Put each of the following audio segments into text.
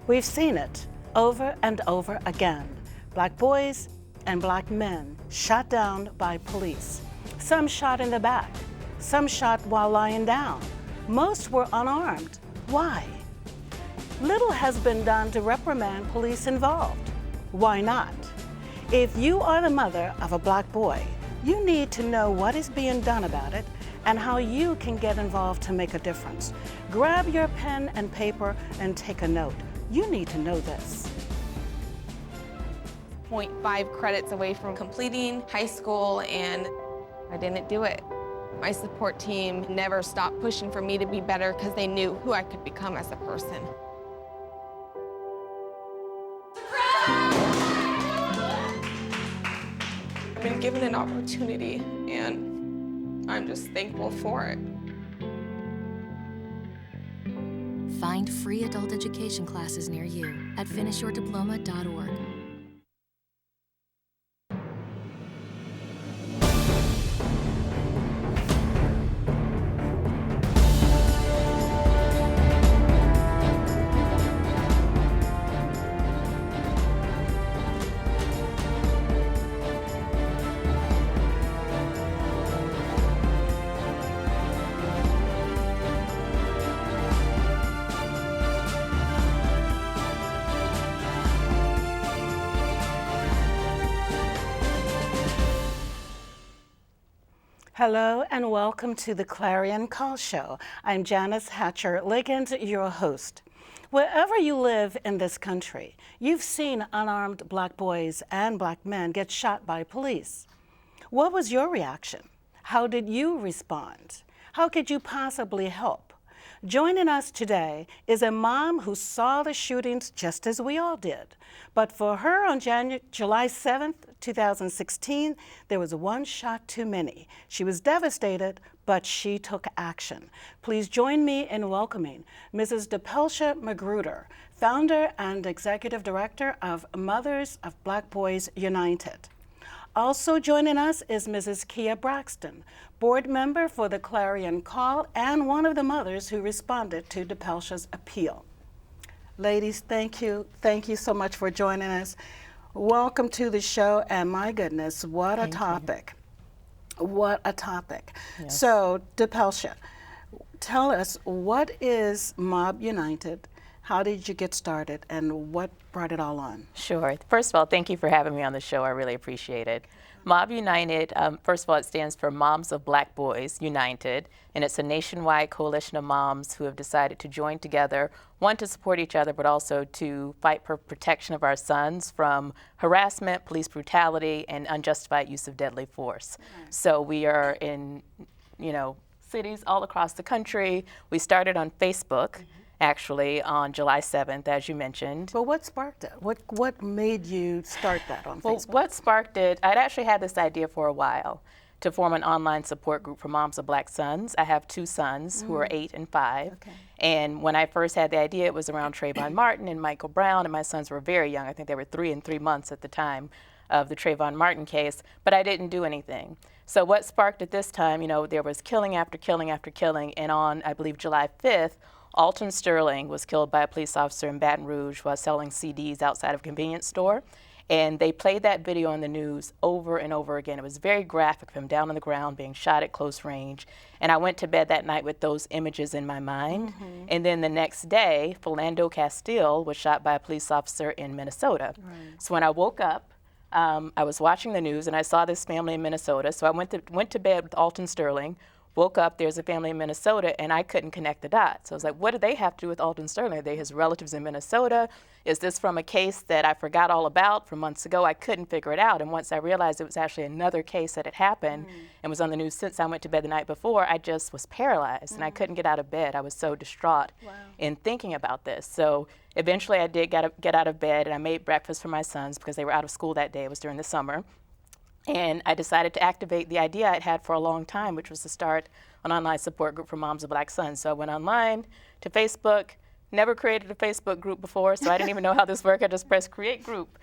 We've seen it over and over again. Black boys and black men shot down by police. Some shot in the back, some shot while lying down. Most were unarmed. Why? Little has been done to reprimand police involved. Why not? If you are the mother of a black boy, you need to know what is being done about it and how you can get involved to make a difference. Grab your pen and paper and take a note. You need to know this. 0.5 credits away from completing high school, and I didn't do it. My support team never stopped pushing for me to be better because they knew who I could become as a person. I've been given an opportunity, and I'm just thankful for it. Find free adult education classes near you at finishyourdiploma.org. Hello and welcome to the Clarion Call Show. I'm Janice Hatcher-Liggins, your host. Wherever you live in this country, you've seen unarmed black boys and black men get shot by police. What was your reaction? How did you respond? How could you possibly help? Joining us today is a mom who saw the shootings just as we all did. But for her on July 7th, 2016, there was one shot too many. She was devastated, but she took action. Please join me in welcoming Mrs. DePelcia Magruder, founder and executive director of Mothers of Black Boys United. Also joining us is Mrs. Kia Braxton, board member for the Clarion Call and one of the mothers who responded to DePelcia's appeal. Ladies, thank you. Thank you so much for joining us. Welcome to the show, and my goodness, what a topic. What a topic. Yes. So, DePelcia, tell us, what is MOBB United? How did you get started, and what brought it all on? Sure. First of all, thank you for having me on the show. I really appreciate it. MOBB United, first of all, it stands for Moms of Black Boys United, and it's a nationwide coalition of moms who have decided to join together, one, to support each other, but also to fight for protection of our sons from harassment, police brutality, and unjustified use of deadly force. Right. So we are in, cities all across the country. We started on Facebook. Actually, on July 7th, as you mentioned. But what sparked it? What made you start that on Facebook? What sparked it, I'd actually had this idea for a while to form an online support group for moms of black sons. I have two sons who are 8 and 5. Okay. And when I first had the idea, it was around Trayvon Martin and Michael Brown, and my sons were very young. I think they were 3 and 3 months at the time of the Trayvon Martin case, but I didn't do anything. So what sparked it this time, there was killing after killing after killing, and on, I believe, July 5th, Alton Sterling was killed by a police officer in Baton Rouge while selling CDs outside of a convenience store. And they played that video on the news over and over again. It was very graphic, of him down on the ground being shot at close range. And I went to bed that night with those images in my mind. And then the next day, Philando Castile was shot by a police officer in Minnesota. Right. So when I woke up, I was watching the news and I saw this family in Minnesota. So I went to bed with Alton Sterling. Woke up, there's a family in Minnesota, and I couldn't connect the dots. So I was like, what do they have to do with Alton Sterling? Are they his relatives in Minnesota? Is this from a case that I forgot all about from months ago? I couldn't figure it out. And once I realized it was actually another case that had happened and was on the news since I went to bed the night before, I just was paralyzed and I couldn't get out of bed. I was so distraught in thinking about this. So eventually I did get out of bed, and I made breakfast for my sons because they were out of school that day. It was during the summer. And I decided to activate the idea I'd had for a long time, which was to start an online support group for moms of black sons. So I went online to Facebook, never created a Facebook group before, so I didn't even know how this worked. I just pressed create group,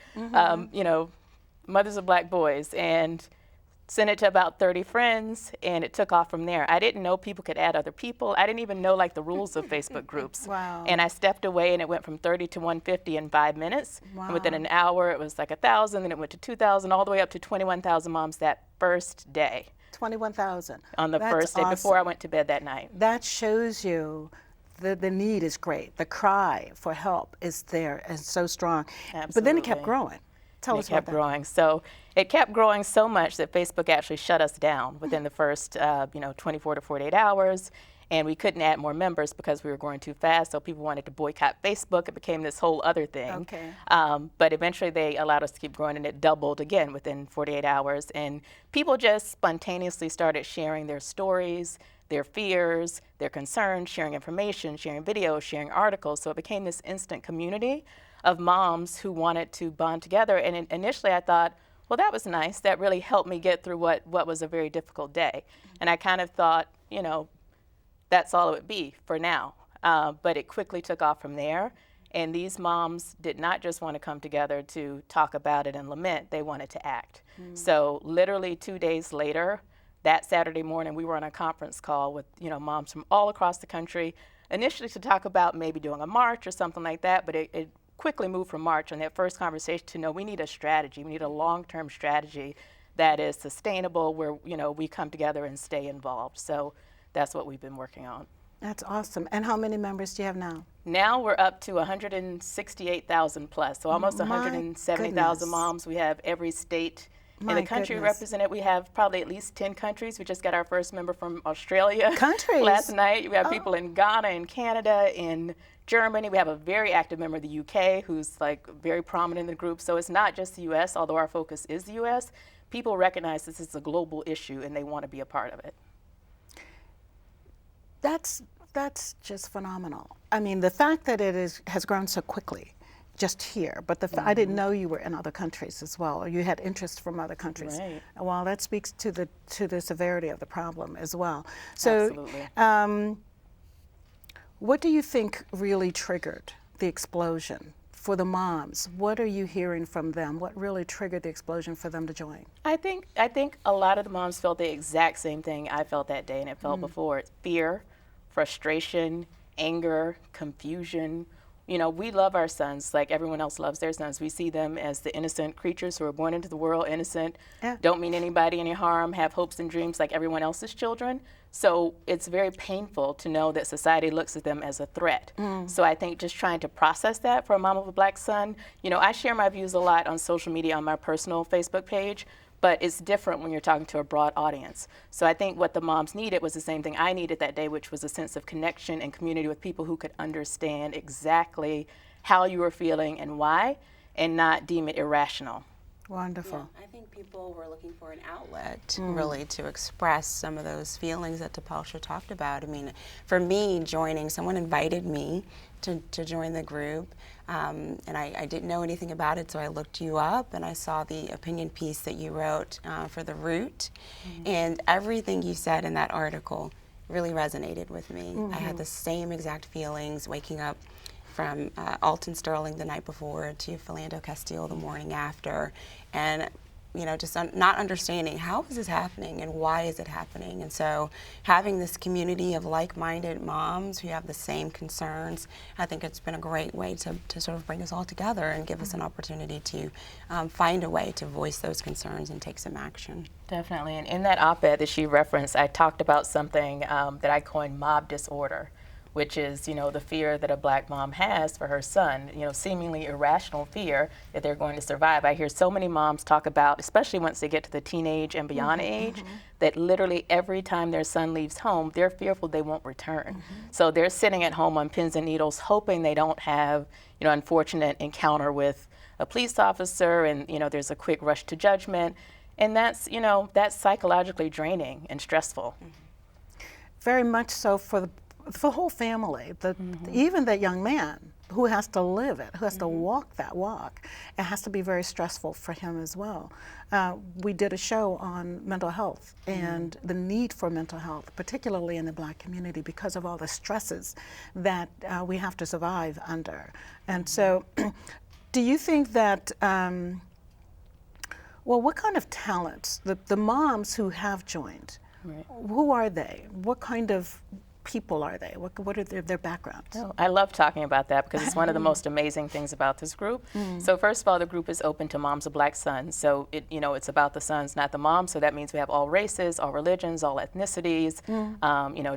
Mothers of Black Boys, and sent it to about 30 friends, and it took off from there. I didn't know people could add other people. I didn't even know like the rules of Facebook groups. Wow. And I stepped away, and it went from 30 to 150 in 5 minutes. Wow. And within an hour, it was like 1,000, then it went to 2,000, all the way up to 21,000 moms that first day. 21,000. On the first day, awesome. before I went to bed that night. That shows you the need is great. The cry for help is there and so strong. Absolutely. But then it kept growing. Tell us about that. It kept growing. So it kept growing so much that Facebook actually shut us down within the first 24 to 48 hours. And we couldn't add more members because we were growing too fast. So people wanted to boycott Facebook. It became this whole other thing. Okay. But eventually they allowed us to keep growing, and it doubled again within 48 hours. And people just spontaneously started sharing their stories, their fears, their concerns, sharing information, sharing videos, sharing articles. So it became this instant community of moms who wanted to bond together. And initially I thought, well, that was nice. That really helped me get through what was a very difficult day. And I kind of thought, that's all it would be for now. But it quickly took off from there. And these moms did not just want to come together to talk about it and lament, they wanted to act. So literally 2 days later, that Saturday morning, we were on a conference call with moms from all across the country, initially to talk about maybe doing a march or something like that, but it quickly moved from March on that first conversation to, no, we need a strategy. We need a long-term strategy that is sustainable, where we come together and stay involved. So that's what we've been working on. That's awesome. And how many members do you have now? Now we're up to 168,000 plus, so almost 170,000 moms. We have every state in the country represented. We have probably at least 10 countries. We just got our first member from Australia last night. We have people in Ghana, in Canada, in Germany. We have a very active member of the UK who's like very prominent in the group. So it's not just the US, although our focus is the US. People recognize this is a global issue and they want to be a part of it. That's just phenomenal. I mean, the fact that it has grown so quickly, just here, but I didn't know you were in other countries as well, or you had interest from other countries. Right. Well, that speaks to the severity of the problem as well. So, absolutely. What do you think really triggered the explosion for the moms? What are you hearing from them? What really triggered the explosion for them to join? I think a lot of the moms felt the exact same thing I felt that day and it felt before. It's fear, frustration, anger, confusion. We love our sons like everyone else loves their sons. We see them as the innocent creatures who are born into the world, innocent, don't mean anybody any harm, have hopes and dreams like everyone else's children. So it's very painful to know that society looks at them as a threat. So I think just trying to process that for a mom of a black son, I share my views a lot on social media on my personal Facebook page, but it's different when you're talking to a broad audience. So I think what the moms needed was the same thing I needed that day, which was a sense of connection and community with people who could understand exactly how you were feeling and why, and not deem it irrational. Wonderful. Yeah, I think people were looking for an outlet, really, to express some of those feelings that Tapasha talked about. I mean, for me, joining, someone invited me to join the group, and I didn't know anything about it, so I looked you up, and I saw the opinion piece that you wrote for The Root, and everything you said in that article really resonated with me. I had the same exact feelings waking up from Alton Sterling the night before to Philando Castile the morning after, and just not understanding how is this happening and why is it happening. And so having this community of like-minded moms who have the same concerns, I think it's been a great way to sort of bring us all together and give us an opportunity to find a way to voice those concerns and take some action. Definitely, and in that op-ed that she referenced, I talked about something that I coined mob disorder, which is, the fear that a black mom has for her son, seemingly irrational fear that they're going to survive. I hear so many moms talk about, especially once they get to the teenage and beyond age, that literally every time their son leaves home, they're fearful they won't return. So they're sitting at home on pins and needles, hoping they don't have, unfortunate encounter with a police officer and, there's a quick rush to judgment. And that's, that's psychologically draining and stressful. Very much so for the whole family, even that young man who has to live it, who has to walk that walk, it has to be very stressful for him as well. We did a show on mental health and the need for mental health, particularly in the black community, because of all the stresses that we have to survive under. And so, do you think that Well, what kind of talents, the moms who have joined, Right. who are they? What kind of people are they? What are their backgrounds? Oh, I love talking about that because it's one of the most amazing things about this group. So first of all, the group is open to moms of black sons. So it's about the sons, not the moms. So that means we have all races, all religions, all ethnicities,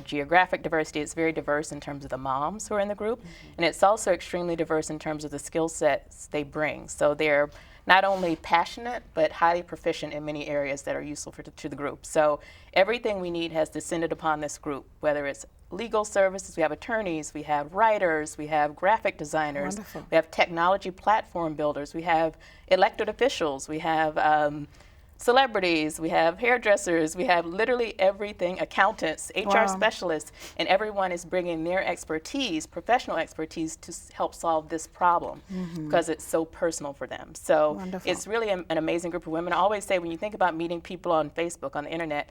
geographic diversity. It's very diverse in terms of the moms who are in the group. And it's also extremely diverse in terms of the skill sets they bring. So they're not only passionate, but highly proficient in many areas that are useful to the group. So everything we need has descended upon this group, whether it's legal services, we have attorneys, we have writers, we have graphic designers, Wonderful. we have technology platform builders, we have elected officials, we have celebrities, we have hairdressers, we have literally everything, accountants, HR Wow. specialists, and everyone is bringing their expertise, professional expertise, to help solve this problem because it's so personal for them. So Wonderful. it's really an amazing group of women. I always say when you think about meeting people on Facebook, on the internet,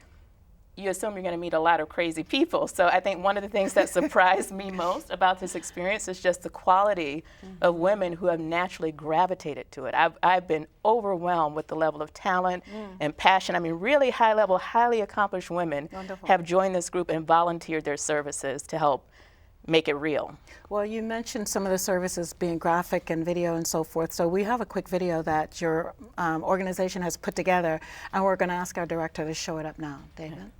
you assume you're going to meet a lot of crazy people. So I think one of the things that surprised me most about this experience is just the quality of women who have naturally gravitated to it. I've been overwhelmed with the level of talent and passion. I mean, really high level, highly accomplished women Wonderful. have joined this group and volunteered their services to help make it real. Well, you mentioned some of the services being graphic and video and so forth. So we have a quick video that your organization has put together, and we're going to ask our director to show it up now. David?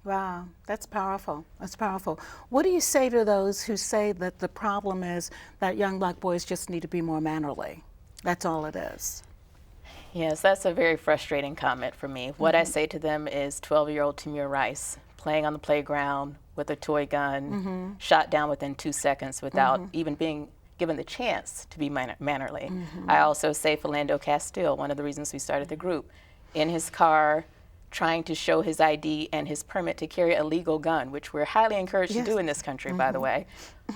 Wow, that's powerful. That's powerful. What do you say to those who say that the problem is that young black boys just need to be more mannerly? That's all it is. Yes, that's a very frustrating comment for me. What I say to them is 12-year-old Tamir Rice playing on the playground with a toy gun, shot down within 2 seconds without even being given the chance to be mannerly. I also say Philando Castile, one of the reasons we started the group, in his car, trying to show his ID and his permit to carry a legal gun, which we're highly encouraged to do in this country, by the way,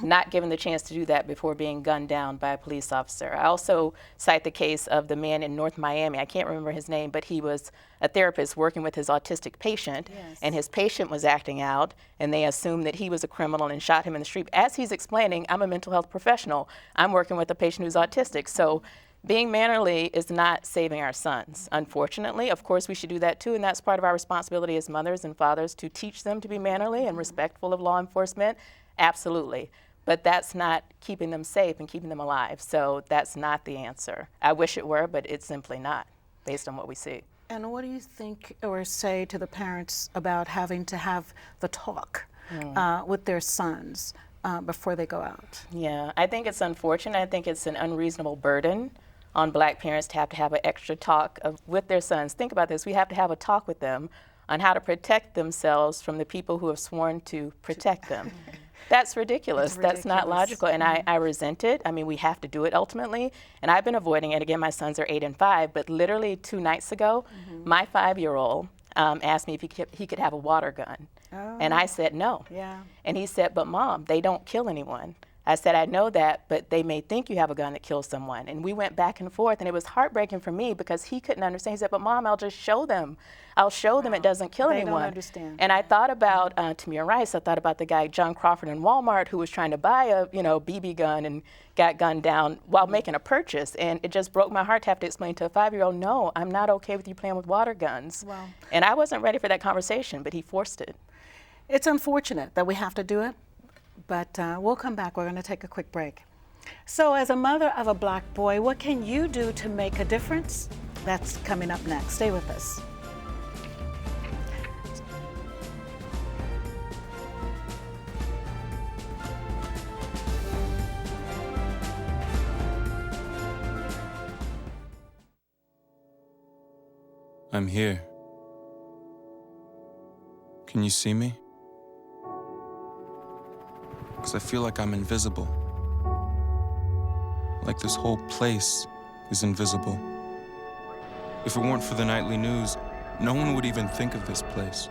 not given the chance to do that before being gunned down by a police officer. I also cite the case of the man in North Miami. I can't remember his name, but he was a therapist working with his autistic patient, and his patient was acting out, and they assumed that he was a criminal and shot him in the street. As he's explaining, I'm a mental health professional. I'm working with a patient who's autistic. So being mannerly is not saving our sons, unfortunately. Of course, we should do that too, and that's part of our responsibility as mothers and fathers to teach them to be mannerly and respectful of law enforcement, absolutely. But that's not keeping them safe and keeping them alive, so that's not the answer. I wish it were, but it's simply not, based on what we see. And what do you think or say to the parents about having to have the talk with their sons before they go out? Yeah, I think it's unfortunate. I think it's an unreasonable burden on black parents to have an extra talk with their sons. Think about this. We have to have a talk with them on how to protect themselves from the people who have sworn to protect them. That's ridiculous. That's not logical, and I resent it. I mean, we have to do it ultimately, and I've been avoiding it. Again, my sons are 8 and 5, but literally 2 nights ago, my 5-year-old asked me if he could have a water gun, and I said no. And he said, but Mom, they don't kill anyone. I said, I know that, but they may think you have a gun that kills someone. And we went back and forth, and it was heartbreaking for me because he couldn't understand. He said, but Mom, I'll just show them. I'll show them it doesn't kill anyone. They don't understand. And I thought about Tamir Rice. I thought about the guy, John Crawford in Walmart, who was trying to buy a BB gun and got gunned down while making a purchase. And it just broke my heart to have to explain to a 5-year-old, no, I'm not okay with you playing with water guns. Wow. And I wasn't ready for that conversation, but he forced it. It's unfortunate that we have to do it, but we'll come back. We're going to take a quick break. So as a mother of a black boy, what can you do to make a difference? That's coming up next. Stay with us. I'm here. Can you see me? Because I feel like I'm invisible. Like this whole place is invisible. If it weren't for the nightly news, no one would even think of this place.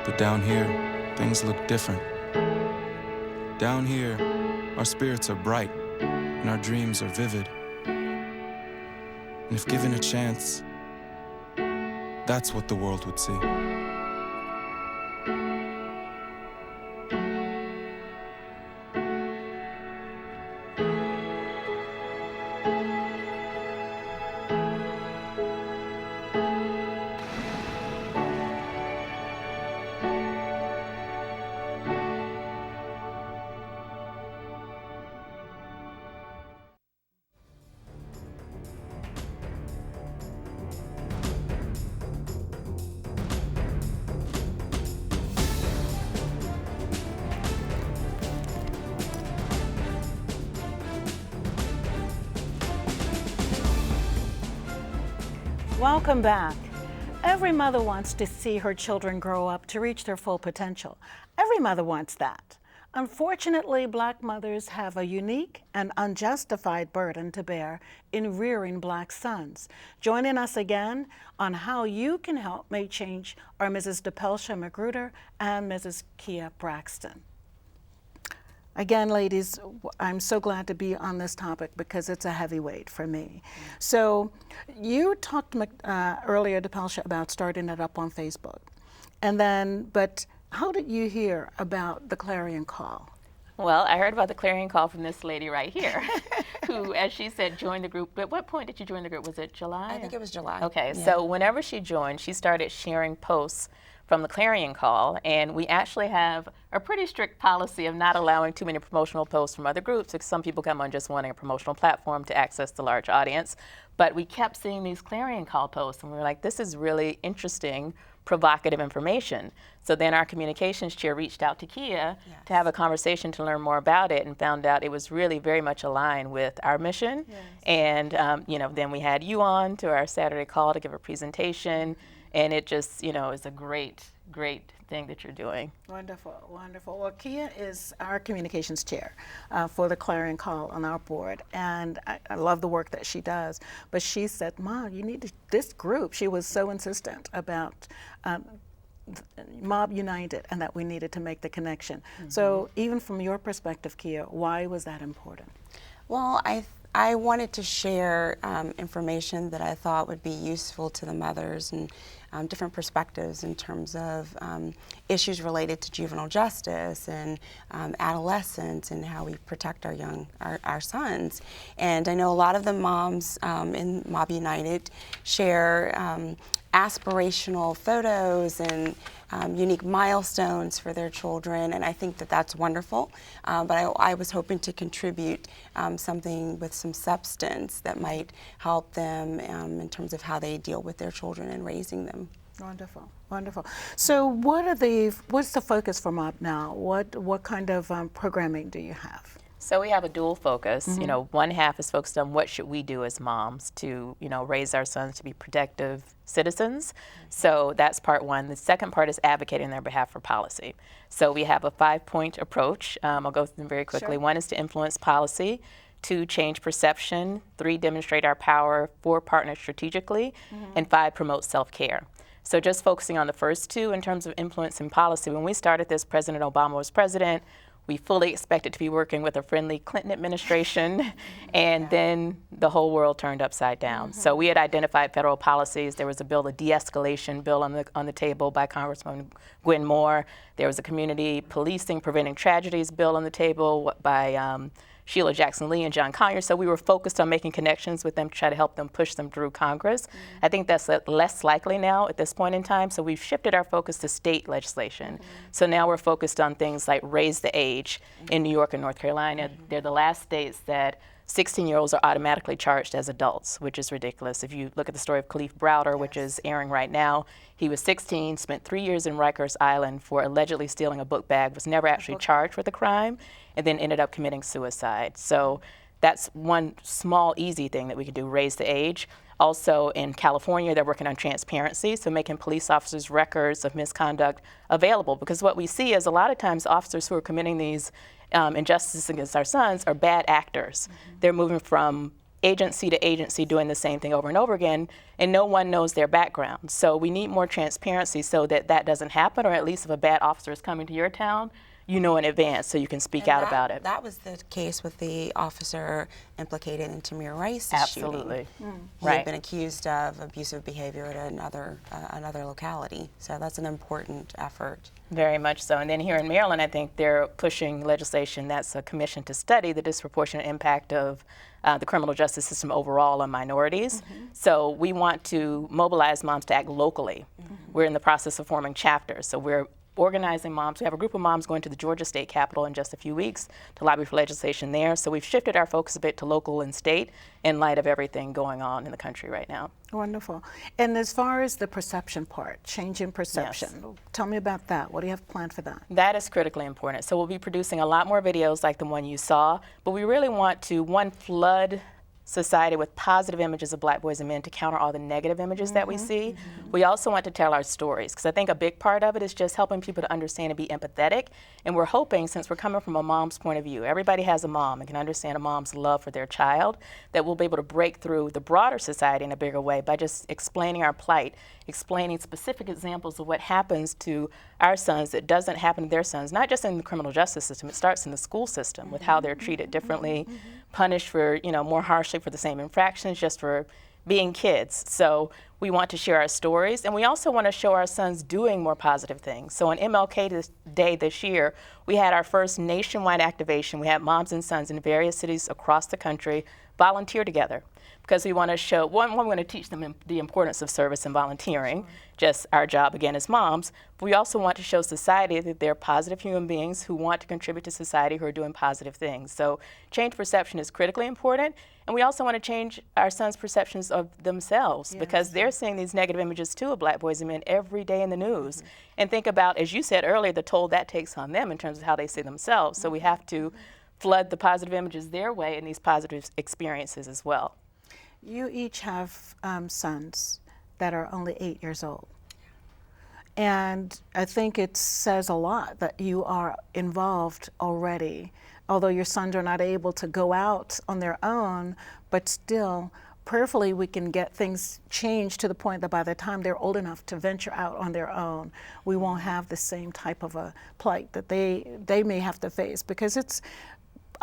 But down here, things look different. Down here, our spirits are bright and our dreams are vivid. And if given a chance, that's what the world would see. Welcome back. Every mother wants to see her children grow up to reach their full potential. Every mother wants that. Unfortunately, Black mothers have a unique and unjustified burden to bear in rearing Black sons. Joining us again on how you can help make change are Mrs. DePelsha Magruder and Mrs. Kia Braxton. Again, ladies, I'm so glad to be on this topic because it's a heavyweight for me. So you talked earlier, DePelsha, about starting it up on Facebook. And then, but how did you hear about the clarion call? Well, I heard about the clarion call from this lady right here, who, as she said, joined the group. But what point did you join the group? Was it July? I think it was July. Okay, Yeah. So whenever she joined, she started sharing posts from the clarion call, and we actually have a pretty strict policy of not allowing too many promotional posts from other groups, because some people come on just wanting a promotional platform to access the large audience. But we kept seeing these clarion call posts, and we were like, this is really interesting, provocative information. So then our communications chair reached out to Kia to have a conversation to learn more about it, and found out it was really very much aligned with our mission. And then we had you on to our Saturday call to give a presentation. And it just, is a great, great thing that you're doing. Wonderful, wonderful. Well, Kia is our communications chair for the Clarion Call on our board, and I love the work that she does. But she said, Mom, you need this group. She was so insistent about MOBB United and that we needed to make the connection. So even from your perspective, Kia, why was that important? Well, I wanted to share information that I thought would be useful to the mothers, and different perspectives in terms of issues related to juvenile justice and adolescence and how we protect our sons. And I know a lot of the moms in MOBB United share aspirational photos and unique milestones for their children, and I think that that's wonderful. But I was hoping to contribute something with some substance that might help them in terms of how they deal with their children and raising them. Wonderful, wonderful. So what's the focus for MOBB now? What kind of programming do you have? So we have a dual focus. One half is focused on what should we do as moms to, raise our sons to be protective citizens. So that's part one. The second part is advocating on their behalf for policy. So we have a 5-point approach. I'll go through them very quickly. Sure. 1 is to influence policy. 2, change perception. 3, demonstrate our power. 4, partner strategically. And 5, promote self-care. So just focusing on the first 2 in terms of influence and policy, when we started this, President Obama was president. We fully expected to be working with a friendly Clinton administration, and then the whole world turned upside down. So we had identified federal policies. There was a bill, a de-escalation bill on the table by Congresswoman Gwen Moore. There was a community policing, preventing tragedies bill on the table by Sheila Jackson Lee and John Conyers. So we were focused on making connections with them to try to help them push them through Congress. I think that's less likely now at this point in time. So we've shifted our focus to state legislation. So now we're focused on things like raise the age in New York and North Carolina. They're the last states that 16-year-olds are automatically charged as adults, which is ridiculous. If you look at the story of Khalif Browder, which is airing right now, he was 16, spent 3 years in Rikers Island for allegedly stealing a book bag, was never actually charged with the crime, and then ended up committing suicide. So that's one small, easy thing that we could do, raise the age. Also in California, they're working on transparency, so making police officers' records of misconduct available, because what we see is a lot of times officers who are committing these injustices against our sons are bad actors. They're moving from agency to agency doing the same thing over and over again, and no one knows their background. So we need more transparency so that that doesn't happen, or at least if a bad officer is coming to your town, you know in advance so you can speak out about it. That was the case with the officer implicated in Tamir Rice's Absolutely. shooting. He had been accused of abusive behavior at another locality. So that's an important effort. Very much so. And then here in Maryland, I think they're pushing legislation that's a commission to study the disproportionate impact of the criminal justice system overall on minorities. So we want to mobilize moms to act locally. We're in the process of forming chapters. So we're organizing moms. We have a group of moms going to the Georgia State Capitol in just a few weeks to lobby for legislation there. So we've shifted our focus a bit to local and state in light of everything going on in the country right now. Wonderful. And as far as the perception part, change in perception, tell me about that. What do you have planned for that? That is critically important. So we'll be producing a lot more videos like the one you saw, but we really want to, one, flood society with positive images of Black boys and men to counter all the negative images that we see. We also want to tell our stories, because I think a big part of it is just helping people to understand and be empathetic. And we're hoping, since we're coming from a mom's point of view, everybody has a mom and can understand a mom's love for their child, that we'll be able to break through the broader society in a bigger way by just explaining our plight, explaining specific examples of what happens to our sons that doesn't happen to their sons, not just in the criminal justice system. It starts in the school system with how they're treated differently, punished for, more harshly for the same infractions, just for being kids. So we want to share our stories, and we also want to show our sons doing more positive things. So on MLK Day this year, we had our first nationwide activation. We had moms and sons in various cities across the country volunteer together, because we want to show, one, we want to teach them the importance of service and volunteering, just our job again as moms, but we also want to show society that they're positive human beings who want to contribute to society, who are doing positive things. So change perception is critically important, and we also want to change our sons' perceptions of themselves, because they're seeing these negative images too of Black boys and men every day in the news. And think about, as you said earlier, the toll that takes on them in terms of how they see themselves. So we have to flood the positive images their way in these positive experiences as well. You each have sons that are only 8 years old. And I think it says a lot that you are involved already, although your sons are not able to go out on their own, but still, prayerfully, we can get things changed to the point that by the time they're old enough to venture out on their own, we won't have the same type of a plight that they may have to face. Because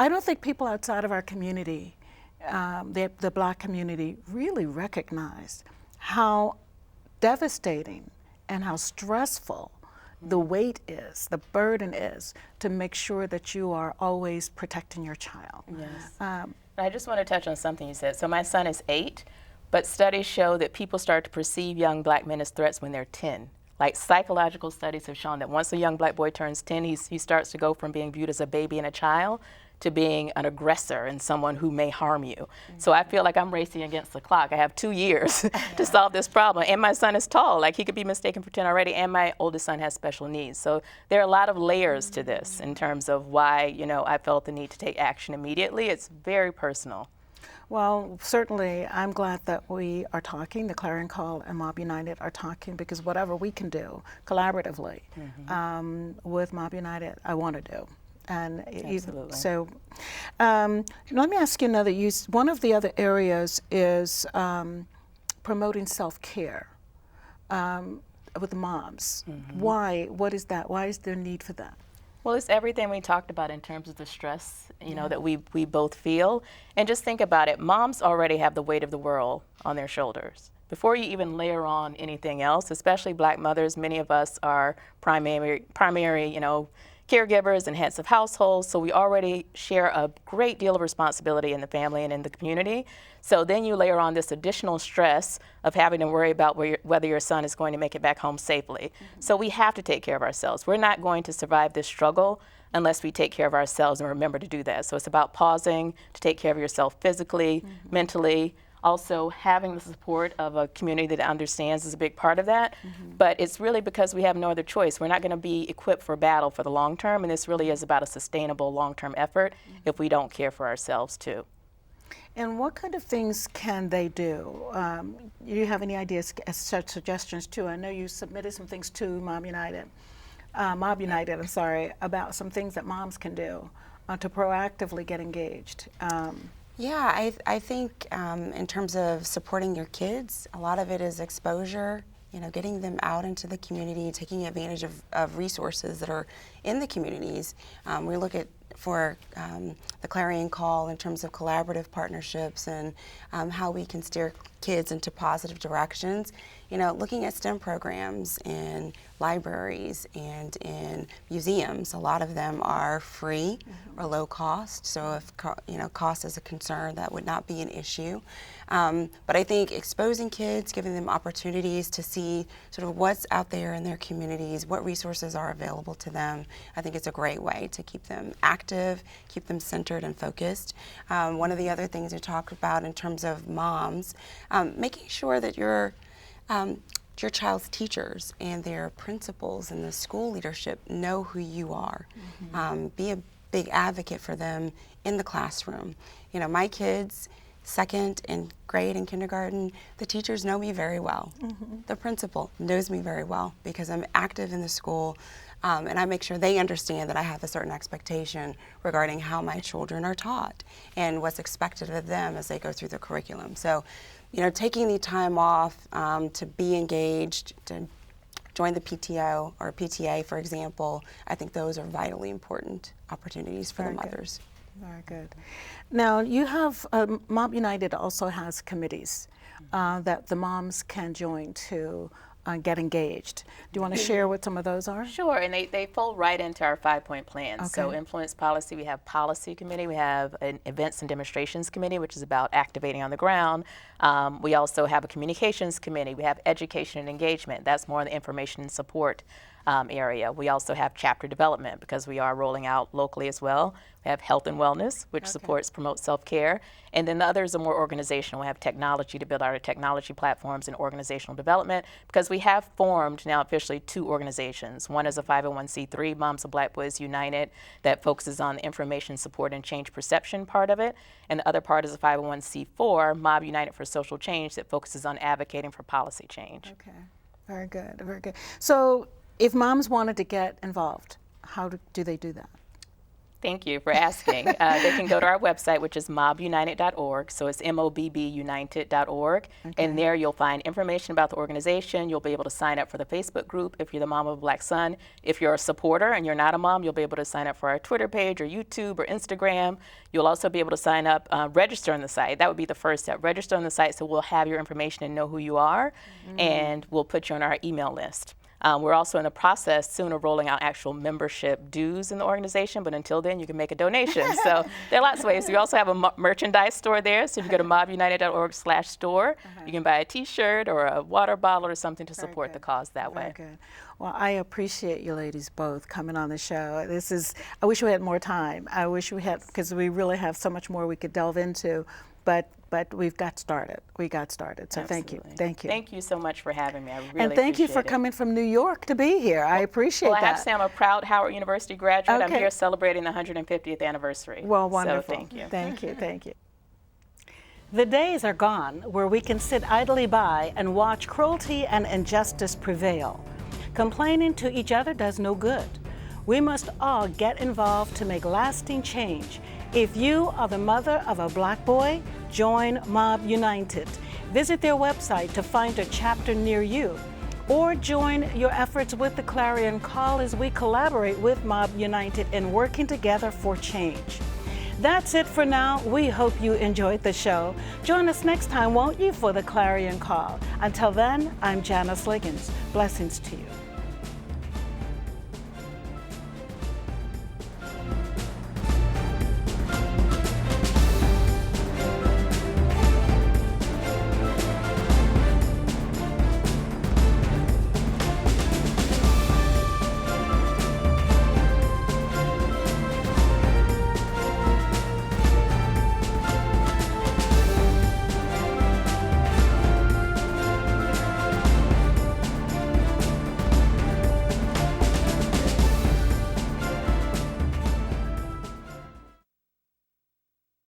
I don't think people outside of our community, the Black community, really recognize how devastating and how stressful the weight is, the burden is, to make sure that you are always protecting your child. Yes. I just want to touch on something you said. So my son is 8, but studies show that people start to perceive young Black men as threats when they're 10. Like, psychological studies have shown that once a young Black boy turns 10, he starts to go from being viewed as a baby and a child to being an aggressor and someone who may harm you. So I feel like I'm racing against the clock. I have 2 years to solve this problem. And my son is tall, like he could be mistaken for 10 already, and my oldest son has special needs. So there are a lot of layers to this in terms of why, I felt the need to take action immediately. It's very personal. Well, certainly, I'm glad that we are talking, the Clarion Call and MOBB United are talking, because whatever we can do collaboratively with MOBB United, I want to do. And Absolutely. So let me ask you another. One of the other areas is promoting self-care with moms. Why? What is that? Why is there a need for that? Well, it's everything we talked about in terms of the stress, that we both feel. And just think about it. Moms already have the weight of the world on their shoulders. Before you even layer on anything else, especially Black mothers, many of us are primary, caregivers and heads of households, so we already share a great deal of responsibility in the family and in the community. So then you layer on this additional stress of having to worry about whether your son is going to make it back home safely. So we have to take care of ourselves. We're not going to survive this struggle unless we take care of ourselves and remember to do that. So it's about pausing to take care of yourself physically, mentally. Also, having the support of a community that understands is a big part of that. But it's really because we have no other choice. We're not going to be equipped for battle for the long term, and this really is about a sustainable long-term effort if we don't care for ourselves too. And what kind of things can they do? Do you have any ideas, suggestions too? I know you submitted some things to MOBB United, about some things that moms can do to proactively get engaged. Yeah, I think in terms of supporting your kids, a lot of it is exposure, getting them out into the community, taking advantage of resources that are in the communities. We look for the clarion call in terms of collaborative partnerships and how we can steer kids into positive directions. Looking at STEM programs in libraries and in museums, a lot of them are free or low cost. So if cost is a concern, that would not be an issue. But I think exposing kids, giving them opportunities to see sort of what's out there in their communities, what resources are available to them, I think it's a great way to keep them active, keep them centered and focused. One of the other things we talked about in terms of moms, making sure that your child's teachers and their principals and the school leadership know who you are. Be a big advocate for them in the classroom. My kids, second and grade and kindergarten, the teachers know me very well. The principal knows me very well because I'm active in the school, and I make sure they understand that I have a certain expectation regarding how my children are taught and what's expected of them as they go through the curriculum. So, taking the time off to be engaged, to join the PTO or PTA, for example, I think those are vitally important opportunities for the mothers. Very good. Now, you have, MOBB United also has committees that the moms can join to get engaged. Do you want to share what some of those are? Sure, and they fold right into our 5-point plan. Okay. So influence policy, we have policy committee, we have an events and demonstrations committee, which is about activating on the ground. We also have a communications committee. We have education and engagement. That's more in the information and support area. We also have chapter development because we are rolling out locally as well. We have health and wellness, which promotes self-care. And then the others are more organizational. We have technology to build our technology platforms and organizational development because we have formed now officially 2 organizations. One is a 501c3, Moms of Black Boys United, that focuses on the information support and change perception part of it. And the other part is a 501c4, MOBB United for Social Change, that focuses on advocating for policy change. Okay, very good, very good. So if moms wanted to get involved, how do they do that? Thank you for asking. They can go to our website, which is mobbunited.org. So it's mobbunited.org. And there you'll find information about the organization. You'll be able to sign up for the Facebook group if you're the mom of a black son. If you're a supporter and you're not a mom, you'll be able to sign up for our Twitter page or YouTube or Instagram. You'll also be able to sign up, register on the site. That would be the first step. Register on the site so we'll have your information and know who you are, and we'll put you on our email list. We're also in the process soon of rolling out actual membership dues in the organization, but until then you can make a donation. So there are lots of ways. We also have a merchandise store there, so if you go to mobbunited.org/store, you can buy a t-shirt or a water bottle or something to support the cause that way. Very good. Well, I appreciate you ladies both coming on the show. I wish we had more time. I wish we had, because we really have so much more we could delve into, but we've got started. We got started. So Absolutely. Thank you. Thank you so much for having me. I really and thank you for coming from New York to be here. I appreciate that. Well, I have to say I'm a proud Howard University graduate. I'm here celebrating the 150th anniversary. Well, wonderful. So thank you. Thank you. Thank you. The days are gone where we can sit idly by and watch cruelty and injustice prevail. Complaining to each other does no good. We must all get involved to make lasting change. If you are the mother of a black boy, join MOBB United. Visit their website to find a chapter near you, or join your efforts with the Clarion Call as we collaborate with MOBB United in working together for change. That's it for now. We hope you enjoyed the show. Join us next time, won't you, for the Clarion Call. Until then, I'm Janice Liggins. Blessings to you.